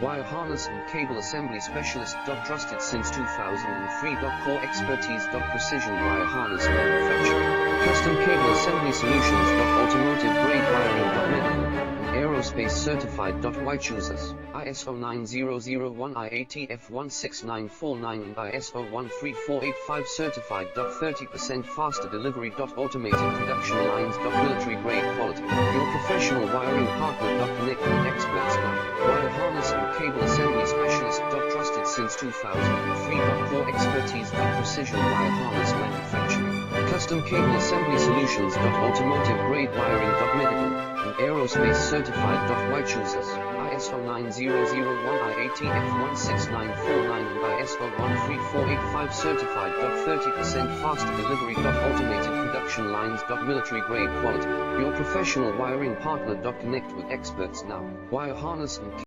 Wire harness and cable assembly specialist. Trusted since 2003. Core expertise. Precision wire harness manufacturing. Custom cable assembly solutions. Automotive grade wiring. Medical and aerospace certified. Why choose us? ISO 9001 IATF 16949 and ISO 13485 certified. 30% faster delivery. Automated production lines. Military grade quality. Your professional wiring partner. Connect with experts now. Wire harness and cable assembly specialist. Trusted since 2003. Core expertise. Precision wire harness manufacturing. Custom cable assembly solutions. Automotive grade wiring. Medical and aerospace certified. Why choose us? ISO 9001 IATF 16949 and ISO 13485 certified. 30% faster delivery. Automated production lines. Military grade quality. Your professional wiring partner. Connect with experts now. Wire harness and